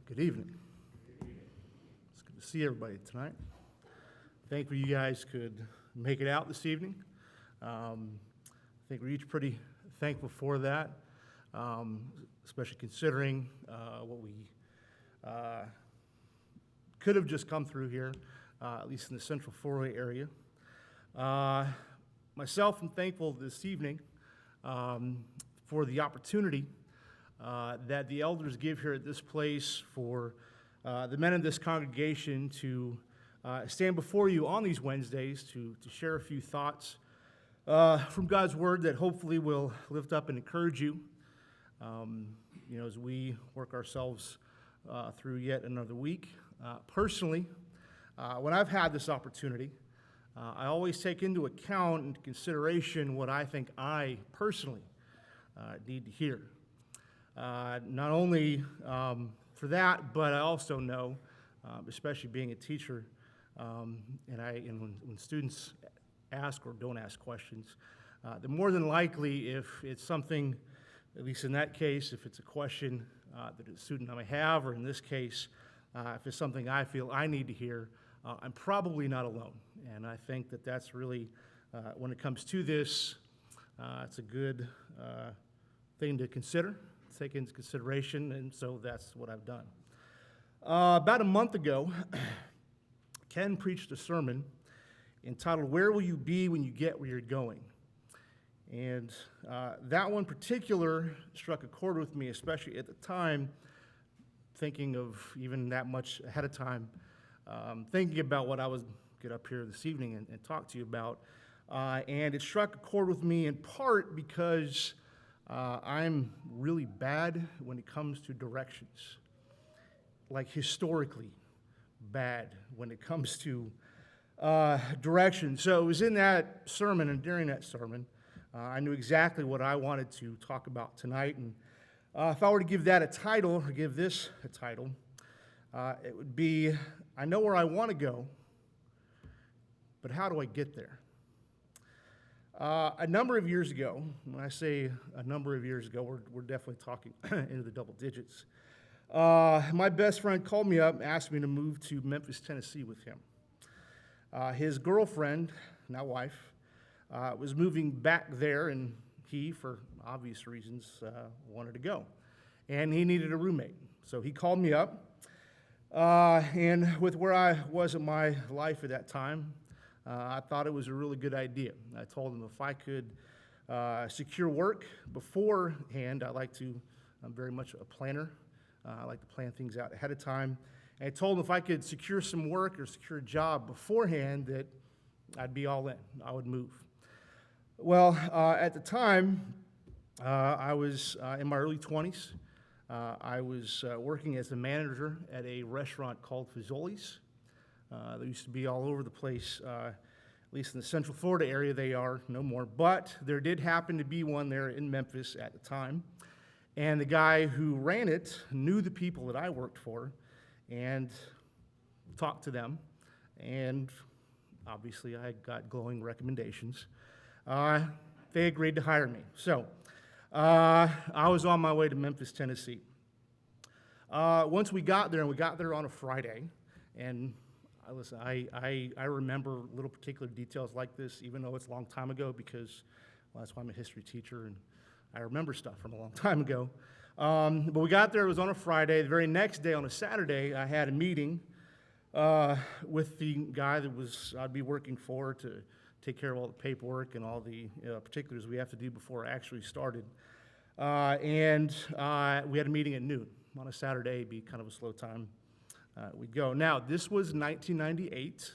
Good evening. It's good to see everybody tonight. Thankful you guys could make it out this evening. I think we're each pretty thankful for that, especially considering what we could have just come through here, at least in the Central Florida area. Myself, I'm thankful this evening for the opportunity that the elders give here at this place for the men in this congregation to stand before you on these Wednesdays to share a few thoughts from God's Word that hopefully will lift up and encourage you, as we work ourselves through yet another week. Personally, when I've had this opportunity, I always take into account and consideration what I think I personally need to hear. Not only for that, but I also know, especially being a teacher, and when students ask or don't ask questions, the more than likely, if it's something, at least in that case, if it's a question that a student may have, or in this case, if it's something I feel I need to hear, I'm probably not alone. And I think that that's really, when it comes to this, it's a good thing to consider. Take into consideration, and so that's what I've done. About a month ago, Ken preached a sermon entitled, "Where Will You Be When You Get Where You're Going?" And that one particular struck a chord with me, especially at the time, thinking of even that much ahead of time, thinking about what I would get up here this evening and talk to you about. And it struck a chord with me in part because I'm really bad when it comes to directions, like historically bad when it comes to directions. So it was in that sermon, and during that sermon, I knew exactly what I wanted to talk about tonight. And if I were to give that a title, or give this a title, it would be, I know where I want to go, but how do I get there? A number of years ago, when I say a number of years ago, we're definitely talking into the double digits. My best friend called me up and asked me to move to Memphis, Tennessee with him. His girlfriend, now wife, was moving back there, and he, for obvious reasons, wanted to go. And he needed a roommate. So he called me up, and with where I was in my life at that time, I thought it was a really good idea. I told him if I could secure work beforehand, I'm very much a planner. I like to plan things out ahead of time. And I told him if I could secure some work or secure a job beforehand, that I'd be all in. I would move. Well, at the time, I was in my early 20s. I was working as a manager at a restaurant called Fazoli's. They used to be all over the place, at least in the Central Florida area. They are no more, but there did happen to be one there in Memphis at the time, and the guy who ran it knew the people that I worked for and talked to them, and obviously I got glowing recommendations. They agreed to hire me. So I was on my way to Memphis, Tennessee. Once we got there, and we got there on a Friday, and listen, I remember little particular details like this, even though it's a long time ago, because, well, that's why I'm a history teacher, and I remember stuff from a long time ago. But we got there, it was on a Friday. The very next day, on a Saturday, I had a meeting with the guy that I'd be working for to take care of all the paperwork and all the particulars we have to do before I actually started. And we had a meeting at noon. On a Saturday, it'd be kind of a slow time. We'd go. Now, this was 1998.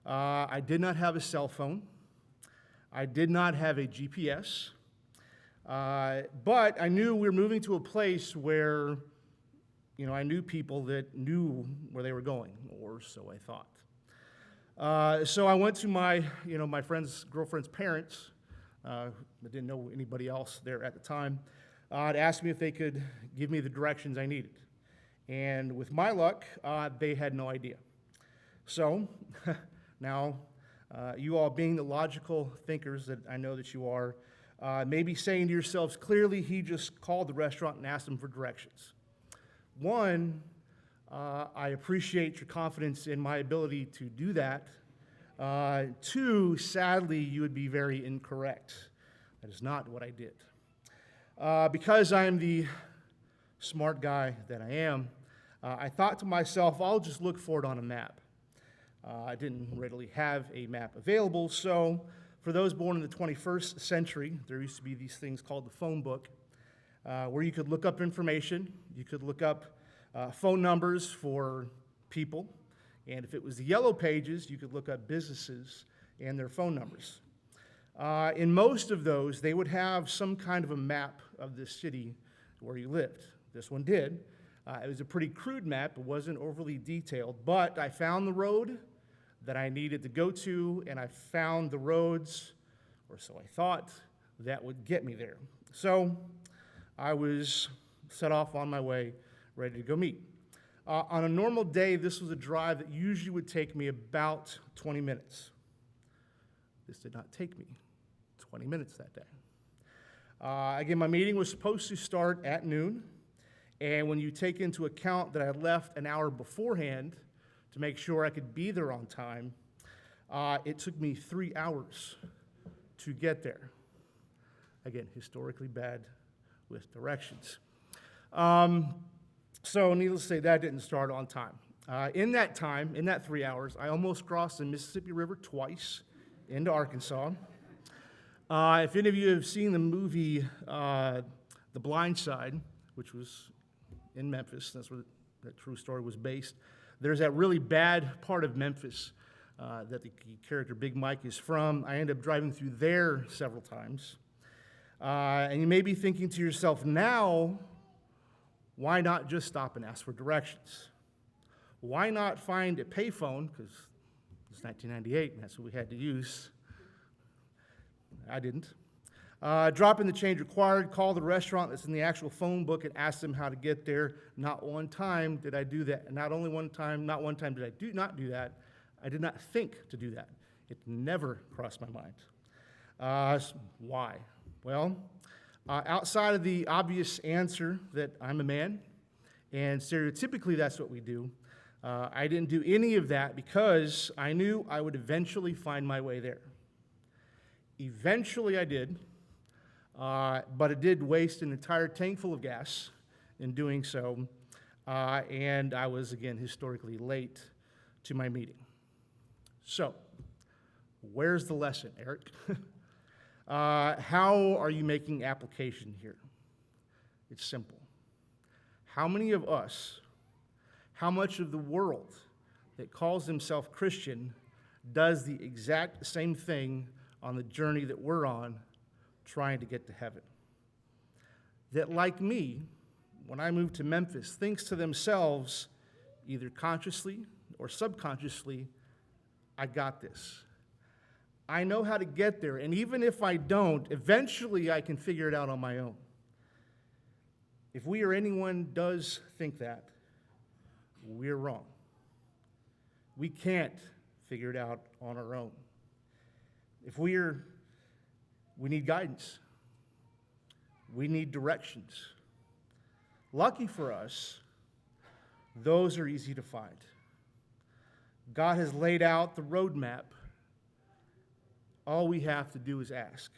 I did not have a cell phone. I did not have a GPS. But I knew we were moving to a place where, I knew people that knew where they were going, or so I thought. So I went to my girlfriend's parents. I didn't know anybody else there at the time. To ask me if they could give me the directions I needed. And with my luck, they had no idea. So now, you all being the logical thinkers that I know that you are, maybe saying to yourselves, clearly he just called the restaurant and asked them for directions. One, I appreciate your confidence in my ability to do that. Two, sadly, you would be very incorrect. That is not what I did. Because I am the smart guy that I am, I thought to myself, I'll just look for it on a map. I didn't readily have a map available, so for those born in the 21st century, there used to be these things called the phone book, where you could look up information. You could look up phone numbers for people, and if it was the yellow pages, you could look up businesses and their phone numbers. In most of those, they would have some kind of a map of the city where you lived. This one did. It was a pretty crude map. It wasn't overly detailed, but I found the road that I needed to go to, and I found the roads, or so I thought, that would get me there. So I was set off on my way, ready to go meet. On a normal day, this was a drive that usually would take me about 20 minutes. This did not take me 20 minutes that day. Again, my meeting was supposed to start at noon, and when you take into account that I had left an hour beforehand to make sure I could be there on time, it took me 3 hours to get there. Again, historically bad with directions. So needless to say, that didn't start on time. In that 3 hours, I almost crossed the Mississippi River twice into Arkansas. If any of you have seen the movie The Blind Side, which was in Memphis, that's where that true story was based, there's that really bad part of Memphis that the character Big Mike is from. I ended up driving through there several times. And you may be thinking to yourself now, why not just stop and ask for directions? Why not find a payphone, because it's 1998 and that's what we had to use. I didn't. Drop in the change required, call the restaurant that's in the actual phone book and ask them how to get there. Not one time did I do that. Not one time did I not do that. I did not think to do that. It never crossed my mind. Why? Well, outside of the obvious answer that I'm a man, and stereotypically that's what we do, I didn't do any of that because I knew I would eventually find my way there. Eventually I did, but it did waste an entire tank full of gas in doing so, and I was, again, historically late to my meeting. So, where's the lesson, Eric? How are you making application here? It's simple. How many of us, how much of the world that calls himself Christian does the exact same thing on the journey that we're on, trying to get to heaven? That, like me, when I moved to Memphis, thinks to themselves, either consciously or subconsciously, I got this. I know how to get there, and even if I don't, eventually I can figure it out on my own. If we or anyone does think that, we're wrong. We can't figure it out on our own. If we need guidance. We need directions. Lucky for us, those are easy to find. God has laid out the roadmap. All we have to do is ask.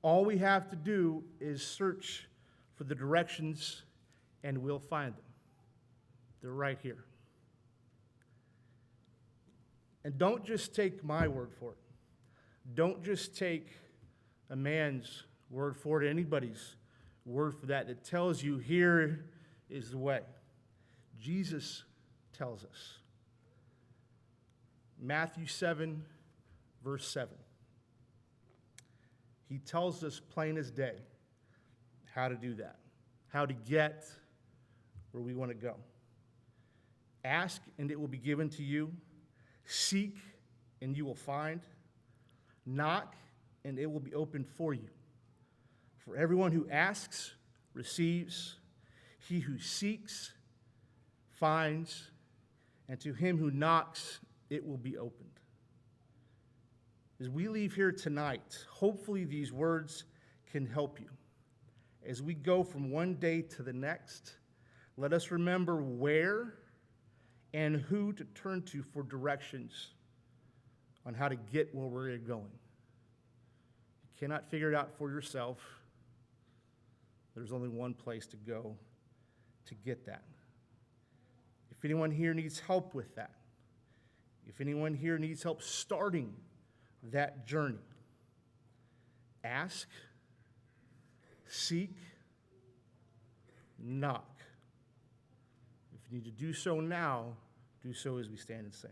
All we have to do is search for the directions, and we'll find them. They're right here. And don't just take my word for it. Don't just take a man's word for it, anybody's word for that. It tells you here is the way. Jesus tells us. Matthew 7, verse 7. He tells us plain as day how to do that, how to get where we want to go. Ask, and it will be given to you. Seek, and you will find. Knock, and it will be opened for you. For everyone who asks, receives. He who seeks, finds. And to him who knocks, it will be opened. As we leave here tonight, hopefully these words can help you. As we go from one day to the next, Let us remember where and who to turn to for directions on how to get where we're going. You cannot figure it out for yourself. There's only one place to go to get that. If anyone here needs help with that, if anyone here needs help starting that journey, ask, seek, knock. If you need to do so now, do so as we stand and sing.